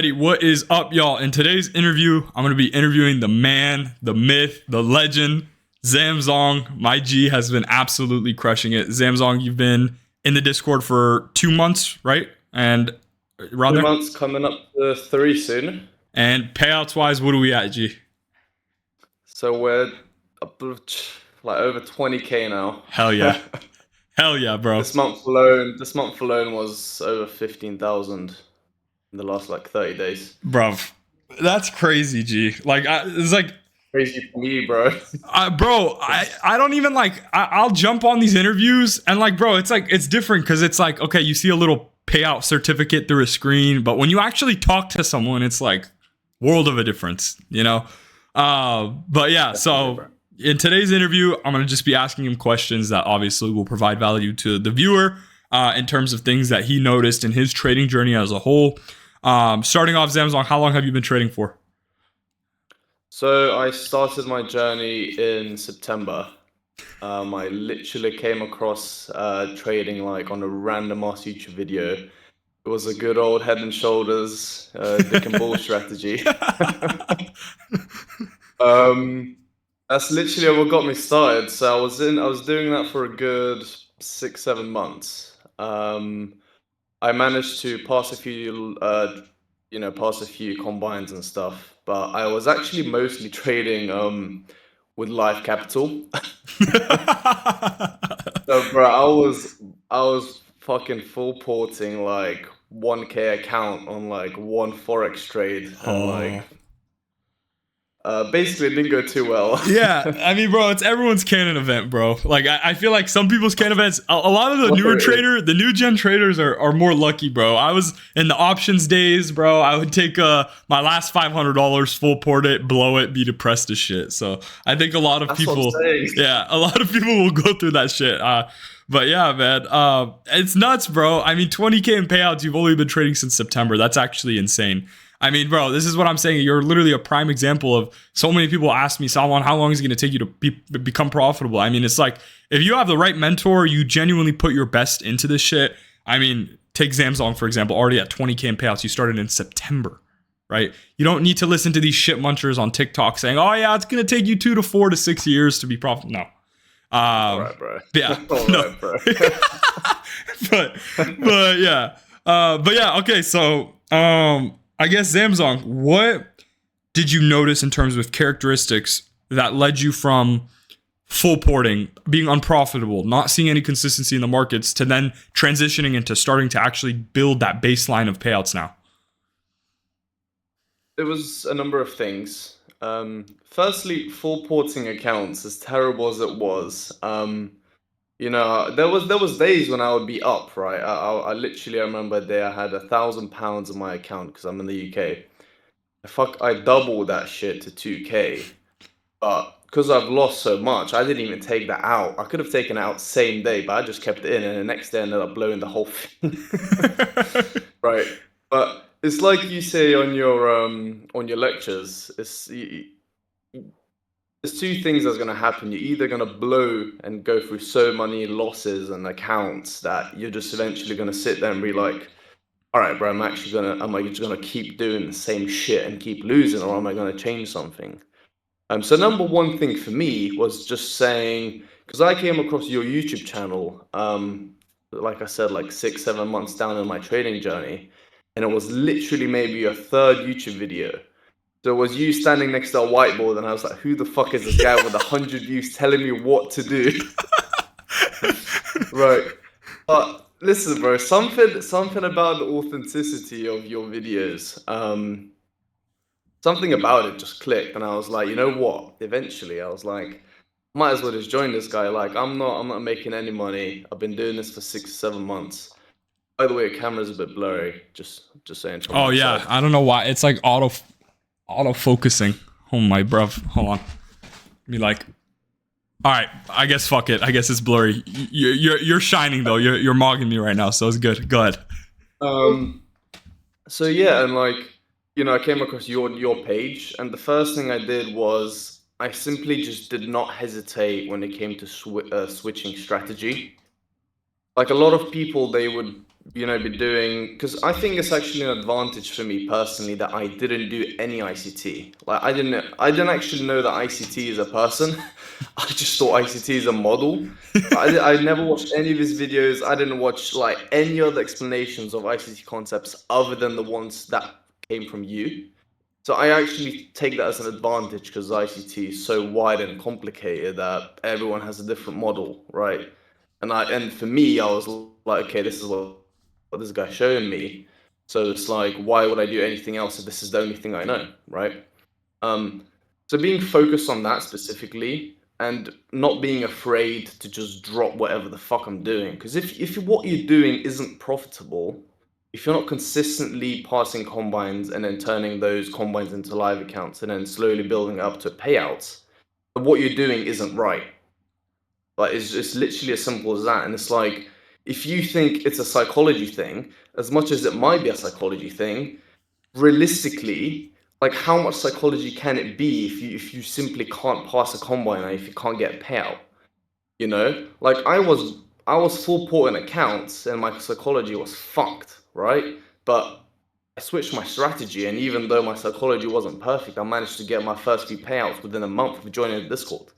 Hey, what is up, y'all? In today's interview, I'm going to be interviewing the man, the myth, the legend, Zamzong. My G has been absolutely crushing it. Zamzong, you've been in the Discord for 2 months, right? And around Two there. months coming up to three soon. And payouts wise, what are we at, G? So we're up to, like over 20K now. Hell yeah. Hell yeah, bro. This month alone was over 15,000 in the last like 30 days. Bro, that's crazy, G. It's like, Crazy for me, bro. bro, I don't even like, I'll jump on these interviews and like, bro, it's like, it's different because it's like, okay, you see a little payout certificate through a screen, but when you actually talk to someone, it's like world of a difference, you know? But yeah, Definitely, so bro. in today's interview, I'm going to just be asking him questions that obviously will provide value to the viewer in terms of things that he noticed in his trading journey as a whole. Starting off, Zamzong, how long have you been trading for? So I started my journey in September. I literally came across trading like on a random ass YouTube video. It was a good old head and shoulders, dick and ball strategy. Um, that's literally what got me started. So I was doing that for a good 6, 7 months. I managed to pass a few, pass a few combines and stuff, but I was actually mostly trading with live capital. So, bro, I was fucking full porting like 1K account on like one forex trade, and Oh. like basically it didn't go too well. Yeah, I mean, bro, it's everyone's canon event, bro. Like, I feel like some people's canon events, a lot of the newer Literally. trader, the new gen traders are more lucky, bro. I was in the options days, bro. I would take my last $500, full port it, blow it, be depressed as shit. So I think a lot of That's what I'm people, saying. yeah, a lot of people will go through that shit. But yeah, man, it's nuts, bro. I mean, 20K in payouts, you've only been trading since September. That's actually insane. I mean, bro, this is what I'm saying. You're literally a prime example of so many people ask me, Salwan, how long is it going to take you to become profitable? I mean, it's like if you have the right mentor, you genuinely put your best into this shit. I mean, take Zamzong, for example, already at 20K in payouts. You started in September, right? You don't need to listen to these shit munchers on TikTok saying, oh, yeah, it's going to take you 2 to 4 to 6 years to be profitable. No. All right, bro. Yeah, All no. right, bro. but, but yeah. But yeah, okay, so I guess Zamzong, what did you notice in terms of characteristics that led you from full porting, being unprofitable, not seeing any consistency in the markets, to then transitioning into starting to actually build that baseline of payouts now? It was a number of things. Firstly, full porting accounts, as terrible as it was, there was days when I would be up, right? I literally remember a day I had £1,000 in my account because I'm in the UK. I doubled that shit to 2K, but because I've lost so much, I didn't even take that out. I could have taken it out same day, but I just kept it in, and the next day I ended up blowing the whole thing. Right. But it's like you say on your lectures, there's two things that's gonna happen. You're either gonna blow and go through so many losses and accounts that you're just eventually gonna sit there and be like, all right, bro, am I just gonna keep doing the same shit and keep losing, or am I gonna change something? So number one thing for me was just saying, because I came across your YouTube channel, like I said, like 6, 7 months down in my trading journey, and it was literally maybe a third YouTube video. So it was you standing next to a whiteboard, and I was like, who the fuck is this guy with 100 views telling me what to do? Right. But listen, bro, something about the authenticity of your videos. Something about it just clicked, and I was like, you know what? Eventually, I was like, might as well just join this guy. Like, I'm not making any money. I've been doing this for 6, 7 months. By the way, camera's a bit blurry. Just saying from Oh my yeah, side. I don't know why. It's like auto focusing. Oh my bruv. Hold on. Be like, all right, I guess fuck it. I guess it's blurry. You're shining though. You're mogging me right now, so it's good. Go ahead. Um. So yeah, and like, I came across your page, and the first thing I did was I simply just did not hesitate when it came to switching strategy. Like a lot of people, they would be doing, because I think it's actually an advantage for me personally that I didn't do any ICT. Like I didn't actually know that ICT is a person. I just thought ICT is a model. I never watched any of his videos. I didn't watch like any other explanations of ICT concepts other than the ones that came from you. So I actually take that as an advantage because ICT is so wide and complicated that everyone has a different model, right? And for me, I was like, okay, this is what this guy's showing me. So it's like, why would I do anything else if this is the only thing I know, right? Um, so being focused on that specifically and not being afraid to just drop whatever the fuck I'm doing. Because if what you're doing isn't profitable, if you're not consistently passing combines and then turning those combines into live accounts and then slowly building up to payouts, then what you're doing isn't right. Like it's literally as simple as that. And it's like if you think it's a psychology thing, as much as it might be a psychology thing, realistically, like how much psychology can it be if you simply can't pass a combine and if you can't get a payout? Like I was full port in accounts and my psychology was fucked, right? But I switched my strategy, and even though my psychology wasn't perfect, I managed to get my first few payouts within a month of joining the Discord.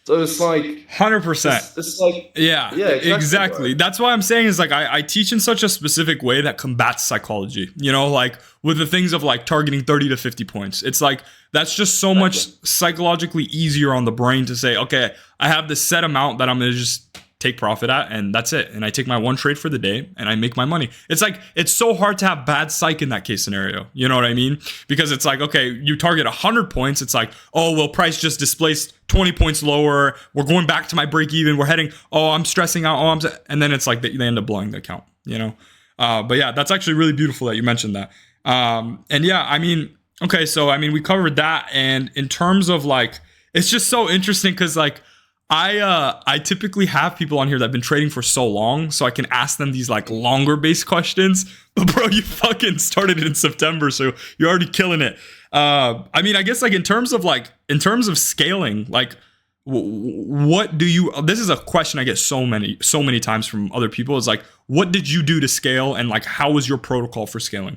So it's like 100%. it's like Yeah, yeah, exactly, exactly. bro. That's why I'm saying is like I teach in such a specific way that combats psychology, like with the things of like targeting 30 to 50 points. It's like that's just so much Exactly. psychologically easier on the brain to say, okay, I have this set amount that I'm going to just take profit at, and that's it. And I take my one trade for the day and I make my money. It's like it's so hard to have bad psych in that case scenario. You know what I mean? Because it's like, okay, you target 100 points. It's like, oh, well, price just displaced 20 points lower. We're going back to my break even. We're heading, oh, I'm stressing out. And then it's like they end up blowing the account. But yeah, that's actually really beautiful that you mentioned that. And yeah, I mean, okay, so I mean, we covered that. And in terms of like, it's just so interesting because like, I typically have people on here that have been trading for so long, so I can ask them these like longer based questions. But bro, you fucking started it in September, so you're already killing it. I mean, I guess like in terms of scaling, like what do you? This is a question I get so many times from other people. Is like, what did you do to scale, and like, how was your protocol for scaling?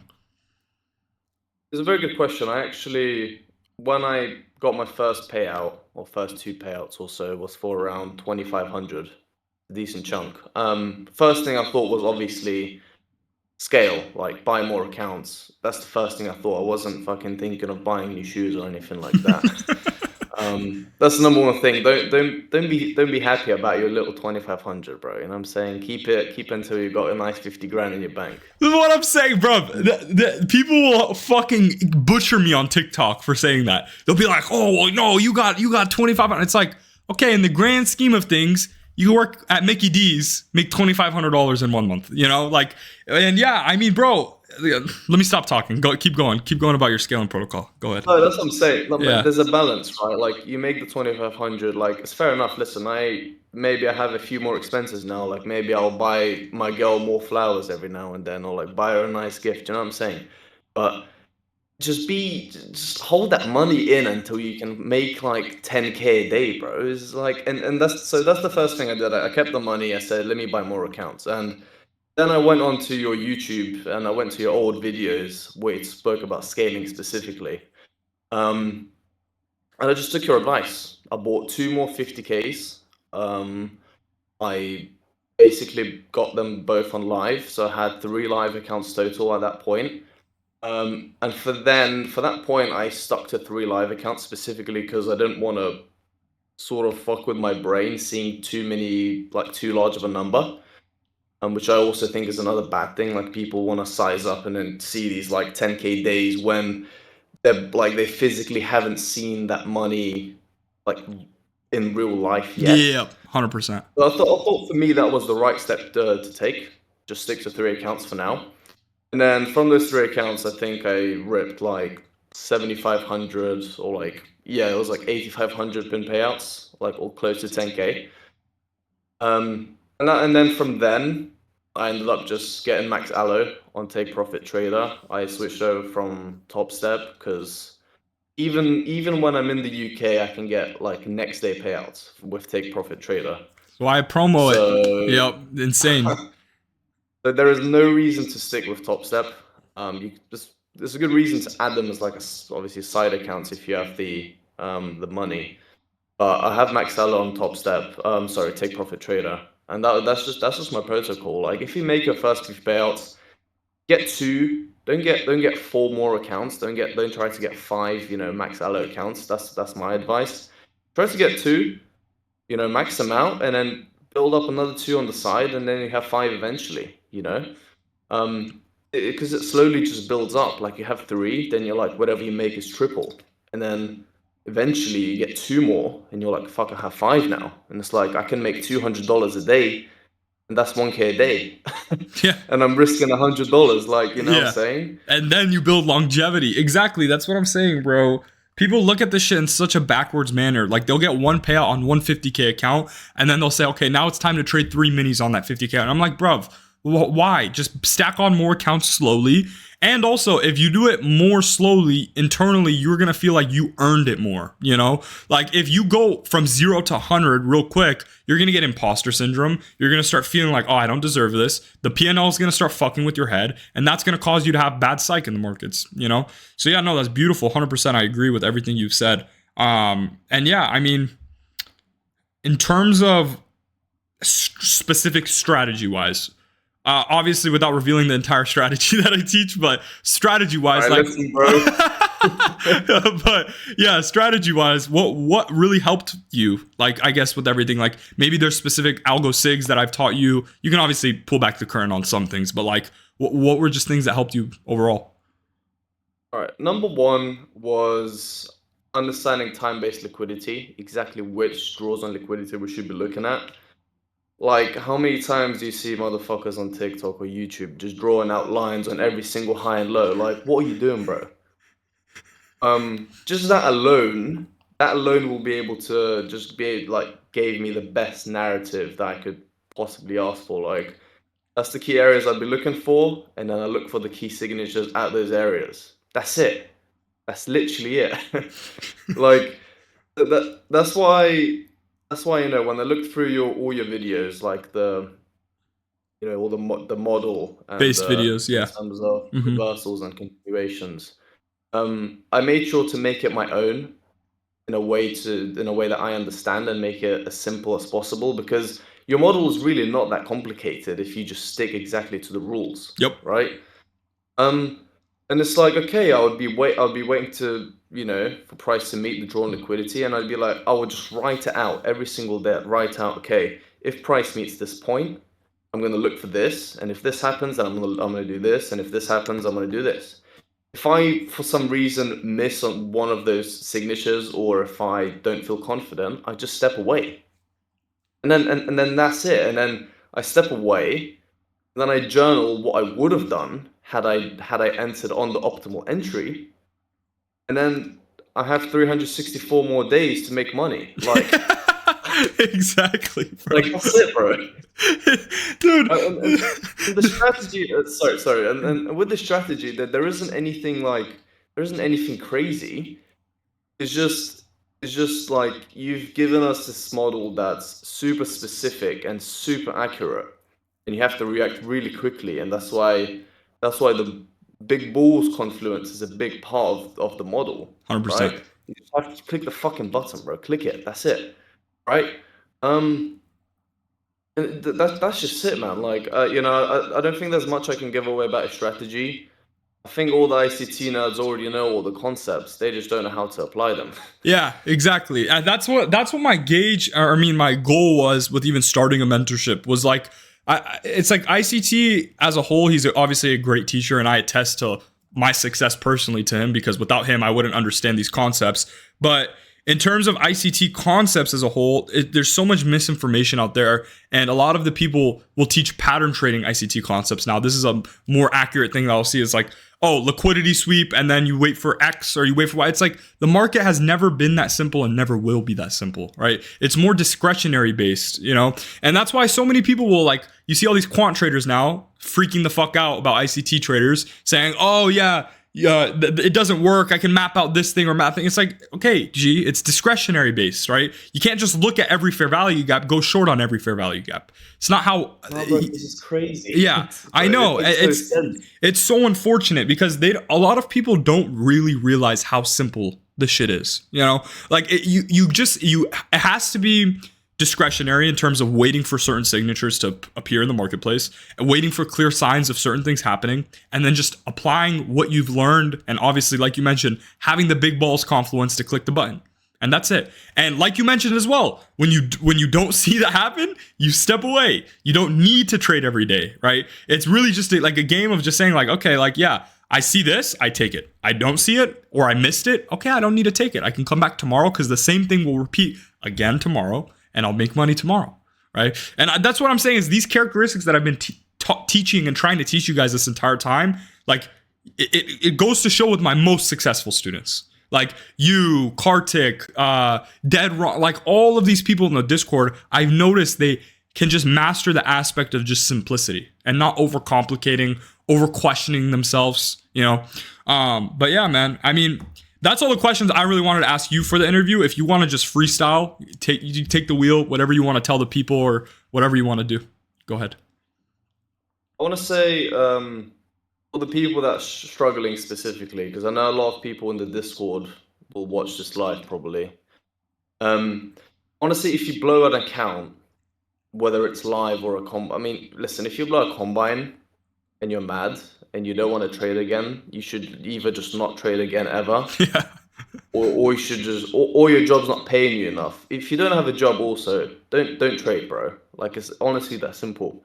It's a very good question. I actually, when I got my first payout or first two payouts or so, was for around 2,500, a decent chunk. First thing I thought was obviously scale, like buy more accounts. That's the first thing I thought. I wasn't fucking thinking of buying new shoes or anything like that. That's the number one thing. Don't be happy about your little 2,500, bro. You know what I'm saying? Keep it until you got a nice 50 grand in your bank. This is what I'm saying, bro. People will fucking butcher me on TikTok for saying that. They'll be like, "Oh, well, no, you got 2,500." It's like, okay, in the grand scheme of things, you work at Mickey D's, make $2,500 in 1 month. Like, and yeah, I mean, bro. Let me stop talking. Keep going about your scaling protocol. Go ahead. No, that's what I'm saying. Like, Yeah. there's a balance, right? Like you make the 2,500, like it's fair enough. Listen, maybe I have a few more expenses now. Like maybe I'll buy my girl more flowers every now and then, or like buy her a nice gift. You know what I'm saying? But just hold that money in until you can make like 10K a day, bro. It's like, and that's the first thing I did. I kept the money. I said, let me buy more accounts, and then I went onto your YouTube and I went to your old videos where you spoke about scaling specifically. Um, and I just took your advice. I bought two more 50Ks. I basically got them both on live, so I had three live accounts total at that point. And for that point, I stuck to three live accounts specifically because I didn't want to sort of fuck with my brain seeing too large of a number. Which I also think is another bad thing. Like people want to size up and then see these like 10K days when they physically haven't seen that money like in real life yet. Yeah. 100%. So I thought for me that was the right step to take. Just stick to three accounts for now. And then from those three accounts, I think I ripped like 7,500 or like, yeah, it was like 8,500 pin payouts, like all close to 10K. And then from then, I ended up just getting max allo on Take Profit Trader. I switched over from Top Step because even when I'm in the UK, I can get like next day payouts with Take Profit Trader. So I promo So it. Yep. Insane. So there is no reason to stick with Top Step. You just there's a good reason to add them as like obviously side accounts if you have the money. But I have maxed out on Top Step. Sorry, Take Profit Trader, and that's just my protocol. Like if you make your first few payouts, get two. Don't get four more accounts. Don't try to get five. Max allo accounts. That's my advice. Try to get two. Max them out, and then build up another two on the side, and then you have five eventually. Because it slowly just builds up. Like you have three, then you're like whatever you make is triple, and then eventually you get two more, and you're like, fuck, I have five now, and it's like I can make $200 a day, and that's 1K a day. Yeah. And I'm risking $100, like, what I'm saying? And then you build longevity. Exactly. That's what I'm saying, bro. People look at this shit in such a backwards manner. Like they'll get one payout on one 50K account, and then they'll say, okay, now it's time to trade 3 minis on that 50K. And I'm like, bruv, why? Just stack on more accounts slowly. And also, if you do it more slowly internally, you're going to feel like you earned it more, Like if you go from 0 to 100 real quick, you're going to get imposter syndrome. You're going to start feeling like, oh, I don't deserve this. The P&L is going to start fucking with your head, and that's going to cause you to have bad psych in the markets, So yeah, no, that's beautiful. 100% I agree with everything you've said. And yeah, I mean, in terms of specific strategy-wise, obviously, without revealing the entire strategy that I teach, but strategy-wise, right, listen, bro. but yeah, strategy-wise, what really helped you? Like, I guess with everything, like maybe there's specific algo sigs that I've taught you. You can obviously pull back the curtain on some things, but like, what were just things that helped you overall? All right, number one was understanding time-based liquidity, exactly which draws on liquidity we should be looking at. Like, how many times do you see motherfuckers on TikTok or YouTube just drawing out lines on every single high and low? Like, what are you doing, bro? Just that alone will be able to just gave me the best narrative that I could possibly ask for. Like, that's the key areas I'd be looking for, and then I look for the key signatures at those areas. That's it. That's literally it. Like, that's why. That's why when I looked through all your videos, like all the model and based videos, yeah, in terms of reversals and continuations, I made sure to make it my own in a way that I understand and make it as simple as possible, because your model is really not that complicated if you just stick exactly to the rules. Yep. Right. And it's like, okay, I'll be waiting to, for price to meet the drawn liquidity, and I'd be like, I would just write it out every single day. Write out, okay, if price meets this point, I'm going to look for this, and if this happens, then I'm going to do this, and if this happens, I'm going to do this. If I, for some reason, miss on one of those signatures, or if I don't feel confident, I just step away, and then that's it. And then I step away, and then I journal what I would have done had I entered on the optimal entry, and then I have 364 more days to make money. Like, exactly, bro. Like, that's it, bro. Dude. And the strategy, sorry, and with the strategy, that there isn't anything crazy. It's just like you've given us this model that's super specific and super accurate, and you have to react really quickly, and that's why the big balls confluence is a big part of the model. 100%. Right? You just have to click the fucking button, bro. Click it. That's it. Right? And that's just it, man. Like, I don't think there's much I can give away about a strategy. I think all the ICT nerds already know all the concepts. They just don't know how to apply them. Yeah, exactly. And that's what my my goal was with even starting a mentorship was like, it's like ICT as a whole, he's obviously a great teacher, and I attest to my success personally to him, because without him, I wouldn't understand these concepts. But in terms of ICT concepts as a whole, there's so much misinformation out there, and a lot of the people will teach pattern trading ICT concepts. Now, this is a more accurate thing that I'll see is like, oh, liquidity sweep, and then you wait for X or you wait for Y. It's like the market has never been that simple and never will be that simple, right? It's more discretionary based, And that's why so many people will you see all these quant traders now freaking the fuck out about ICT traders saying, oh yeah, it doesn't work. I can map out this thing or map thing. It's like, okay, G, it's discretionary based, right? You can't just look at every fair value gap, go short on every fair value gap. It's not how. Oh, bro, this is crazy. Yeah, I know. It makes no sense. It's so unfortunate because a lot of people don't really realize how simple the shit is. You know, like it has to be discretionary in terms of waiting for certain signatures to appear in the marketplace and waiting for clear signs of certain things happening, and then just applying what you've learned, and obviously, like you mentioned, having the big balls confluence to click the button. And that's it. And like you mentioned as well, when you don't see that happen, you step away. You don't need to trade every day, right? It's really just like a game of just saying like, okay, like, yeah, I see this, I take it. I don't see it or I missed it. Okay, I don't need to take it. I can come back tomorrow because the same thing will repeat again tomorrow and I'll make money tomorrow, right? And that's what I'm saying is these characteristics that I've been teaching and trying to teach you guys this entire time, like it goes to show with my most successful students. Like you, Kartik, Dead Wrong, like all of these people in the Discord, I've noticed they can just master the aspect of just simplicity and not overcomplicating, over questioning themselves, you know? But yeah, man, I mean, that's all the questions I really wanted to ask you for the interview. If you want to just freestyle, you take the wheel, whatever you want to tell the people or whatever you want to do. Go ahead. I want to say, for the people that are struggling specifically, because I know a lot of people in the Discord will watch this live probably. Honestly, if you blow an account, whether it's live or I mean, listen, if you blow a combine and you're mad and you don't want to trade again, you should either just not trade again ever. Yeah. Or you should just, or your job's not paying you enough. If you don't have a job also, don't trade, bro. Like, it's honestly that simple.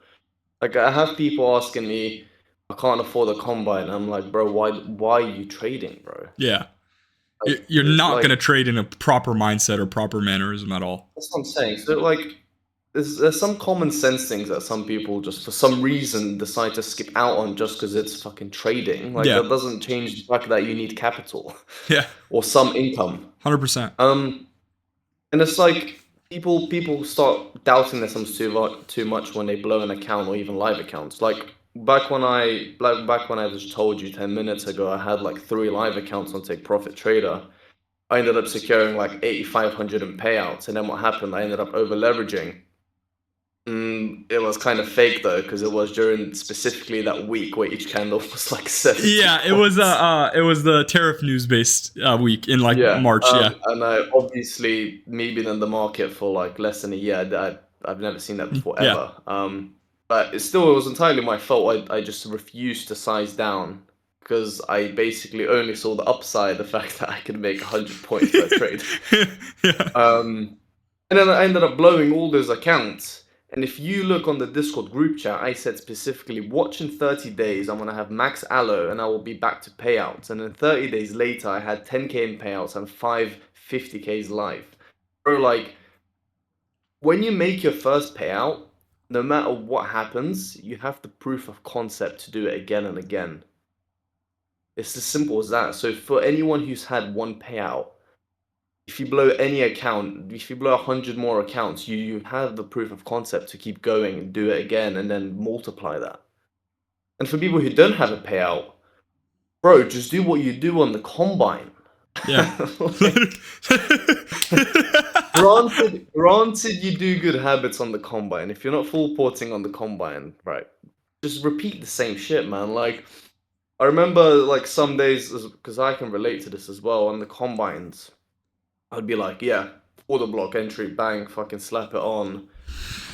Like, I have people asking me, I can't afford a combine. I'm like, bro, why are you trading, bro? Yeah. Like, You're not like, going to trade in a proper mindset or proper mannerism at all. that's what I'm saying. So, like, there's some common sense things that some people just for some reason decide to skip out on just because it's fucking trading. Like, Yeah. that doesn't change the fact that you need capital Yeah. or some income. 100%. And it's like people start doubting themselves too much when they blow an account or even live accounts. Like back when I just told you 10 minutes ago, I had like 3 live accounts on Take Profit Trader. I ended up securing like 8,500 in payouts, and then what happened? I ended up over leveraging. It was kind of fake though, because it was during specifically that week where each candle was like 7. Yeah, it was the tariff news based week in like March. Yeah, and obviously me being in the market for like less than a year, I've never seen that before ever. But it was entirely my fault. I just refused to size down because I basically only saw the upside, the fact that I could make 100 points per trade. Yeah. And then I ended up blowing all those accounts. And if you look on the Discord group chat, I said specifically, watch in 30 days, I'm going to have max allo and I will be back to payouts. And then 30 days later, I had 10k in payouts and 50ks live. Bro, like, when you make your first payout, no matter what happens, you have the proof of concept to do it again and again. It's as simple as that. So for anyone who's had one payout, if you blow any account, if you blow 100 more accounts, you have the proof of concept to keep going and do it again and then multiply that. And for people who don't have a payout, bro, just do what you do on the combine. Yeah. Granted, you do good habits on the combine. If you're not full porting on the combine, right, just repeat the same shit, man. Like, I remember like some days, because I can relate to this as well, on the combines, I'd be like, yeah, order block entry, bang, fucking slap it on,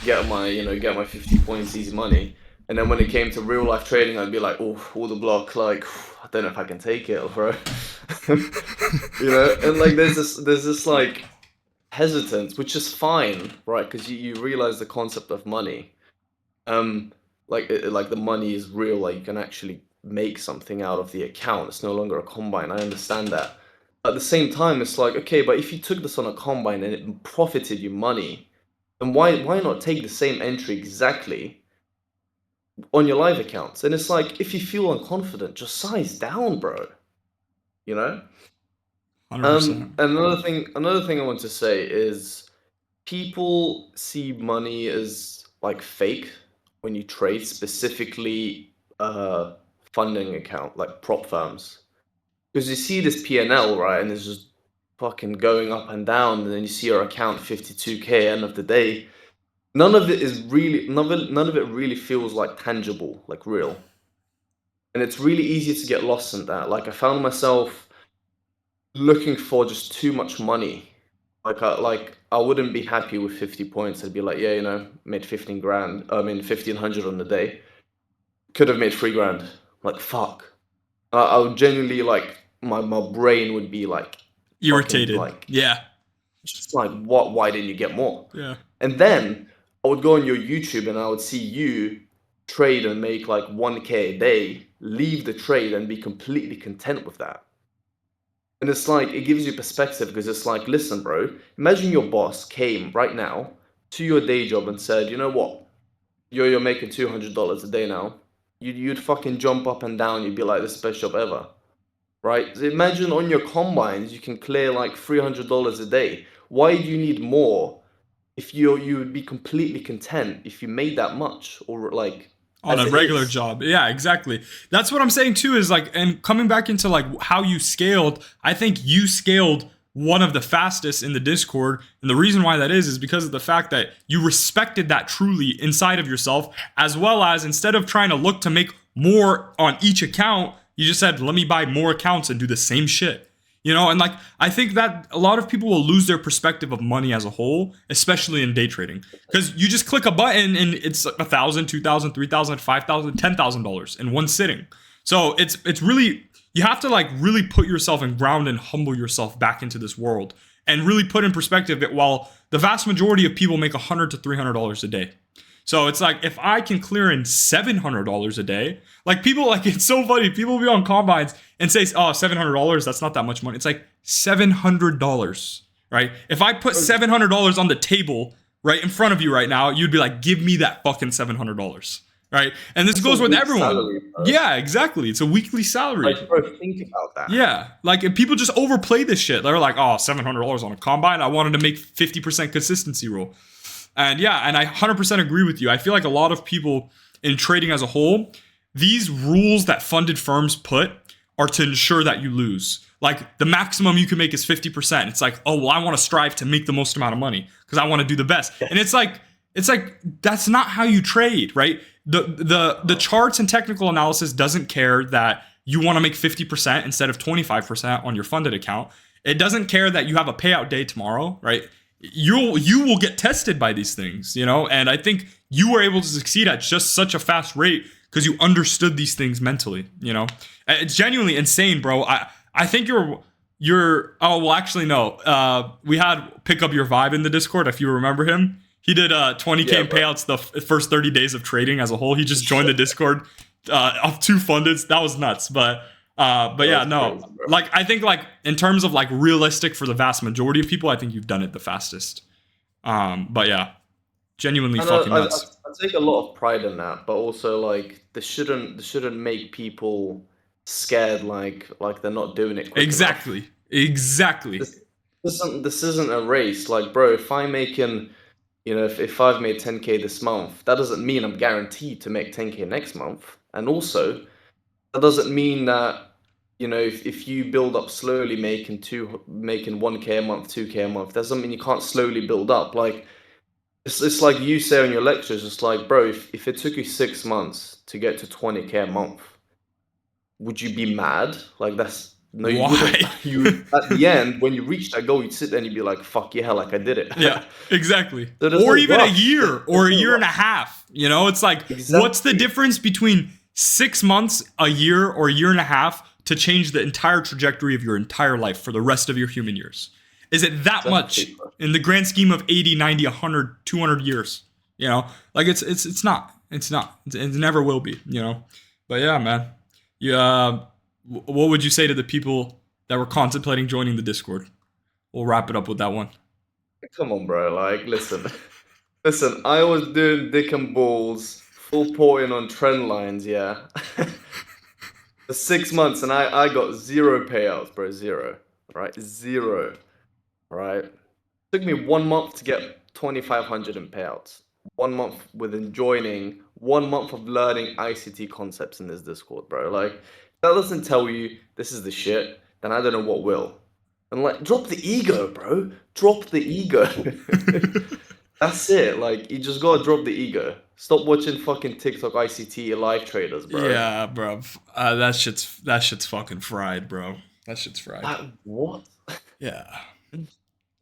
get my 50 points, easy money. And then when it came to real life trading, I'd be like, oh, order block, like, I don't know if I can take it, bro. And like there's this like hesitance, which is fine, right? Because you realize the concept of money. Like the money is real, like you can actually make something out of the account. It's no longer a combine. I understand that. At the same time, it's like, okay, but if you took this on a combine and it profited you money, then why not take the same entry exactly on your live accounts? And it's like, if you feel unconfident, just size down, bro. 100%. Another thing I want to say is people see money as like fake when you trade, specifically funding account, like prop firms. because you see this P&L, right, and it's just fucking going up and down, and then you see your account 52K end of the day. None of it really feels like tangible, like real. And it's really easy to get lost in that. Like I found myself looking for just too much money. I wouldn't be happy with 50 points. I'd be like, yeah, made 15 grand. I mean 1500 on the day. Could have made 3 grand. Like fuck. I would genuinely like my brain would be like Irritated. like Yeah. just like what, why didn't you get more? Yeah. And then I would go on your YouTube and I would see you trade and make like 1K a day, leave the trade and be completely content with that. And it's like, it gives you perspective because it's like, listen, bro, imagine your boss came right now to your day job and said, you know what, you're making $200 a day now. You'd fucking jump up and down. You'd be like, this is the best job ever, right? So imagine on your combines, you can clear like $300 a day. Why do you need more if you would be completely content if you made that much or like on a regular job. Yeah, exactly. That's what I'm saying too, is like, and coming back into like how you scaled, I think you scaled one of the fastest in the Discord. And the reason why that is because of the fact that you respected that truly inside of yourself, as well as instead of trying to look to make more on each account, you just said, let me buy more accounts and do the same shit. And like, I think that a lot of people will lose their perspective of money as a whole, especially in day trading, because you just click a button and it's $1,000, $2,000, $3,000, $5,000, $10,000 in one sitting. So it's really, you have to like really put yourself in ground and humble yourself back into this world and really put in perspective that while the vast majority of people make $100 to $300 a day. So it's like, if I can clear in $700 a day, like people, like it's so funny. People be on combines and say, oh, $700, that's not that much money. It's like $700, right? If I put $700 on the table right in front of you right now, you'd be like, give me that fucking $700, right? And this goes with everyone. Salary, yeah, exactly. It's a weekly salary. Like, bro, think about that. Yeah, like, and people just overplay this shit. They're like, oh, $700 on a combine. I wanted to make 50% consistency rule. And yeah, and I 100% agree with you. I feel like a lot of people in trading as a whole, these rules that funded firms put are to ensure that you lose. Like the maximum you can make is 50%. It's like, oh, well, I want to strive to make the most amount of money because I want to do the best. And it's like that's not how you trade, right? The charts and technical analysis doesn't care that you want to make 50% instead of 25% on your funded account. It doesn't care that you have a payout day tomorrow, right? You will get tested by these things, and I think you were able to succeed at just such a fast rate because you understood these things mentally. It's genuinely insane, bro. I think you're oh, well, actually no, we had Pick Up Your Vibe in the Discord, if you remember him. He did 20K payouts the first 30 days of trading as a whole. He just joined the Discord of 2 fundeds. That was nuts, but yeah, no, crazy, like I think like in terms of like realistic for the vast majority of people, I think you've done it the fastest. But yeah, genuinely fucking nuts. I take a lot of pride in that, but also like this shouldn't make people scared like they're not doing it quick exactly enough. Exactly. This isn't a race. Like, bro, if I'm making, if I've made 10K this month, that doesn't mean I'm guaranteed to make 10K next month. And also, that doesn't mean that, if you build up slowly, making 1K a month, 2K a month, that doesn't mean you can't slowly build up. Like, it's like you say in your lectures, it's like, bro, if it took you 6 months to get to 20K a month, would you be mad? Like, that's, no, you wouldn't. You, at the end, when you reach that goal, you'd sit there and you'd be like, fuck yeah, like I did it. Yeah, exactly. Or even a year or a year and a half, it's like, what's the difference between 6 months, a year, or a year and a half to change the entire trajectory of your entire life for the rest of your human years? Is it that much in the grand scheme of 80, 90, 100, 200 years? Like it's not. It never will be, But yeah, man. What would you say to the people that were contemplating joining the Discord? We'll wrap it up with that one. Come on, bro. Like, listen. I was doing dick and balls, full porting on trend lines, yeah. For 6 months, and I got 0 payouts, bro. 0. Right? 0. Right? Took me 1 month to get 2,500 in payouts. 1 month within joining, 1 month of learning ICT concepts in this Discord, bro. Like, that doesn't tell you this is the shit. then I don't know what will. And like, drop the ego, bro. Drop the ego. That's it. Like, you just gotta drop the ego. Stop watching fucking TikTok ICT live traders, bro. Yeah, bro. That shit's fucking fried, bro. That shit's fried. What? Yeah.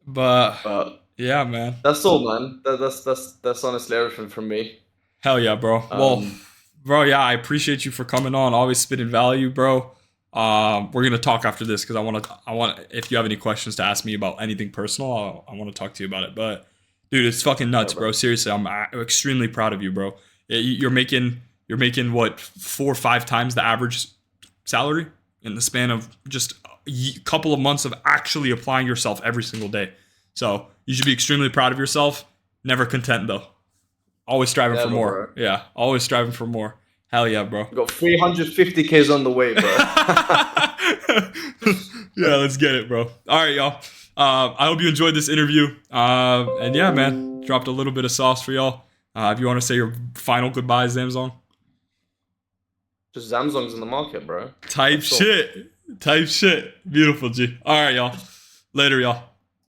But But yeah, man. that's all, man. That's honestly everything from me. Hell yeah, bro. Well, Um, bro, yeah, I appreciate you for coming on. Always spitting value, bro. We're gonna talk after this because I want. If you have any questions to ask me about anything personal, I want to talk to you about it. But dude, it's fucking nuts, bro. Seriously, I'm extremely proud of you, bro. You're making what 4 or 5 times the average salary in the span of just a couple of months of actually applying yourself every single day. So you should be extremely proud of yourself. Never content though. Always striving for more. bro. Yeah, always striving for more. Hell yeah, bro. Got 350Ks on the way, bro. Yeah, let's get it, bro. All right, y'all. I hope you enjoyed this interview. And yeah, man, dropped a little bit of sauce for y'all. If you want to say your final goodbyes, Zamzong. Just Samsung's in the market, bro. Type shit. Type shit. Beautiful, G. All right, y'all. Later, y'all.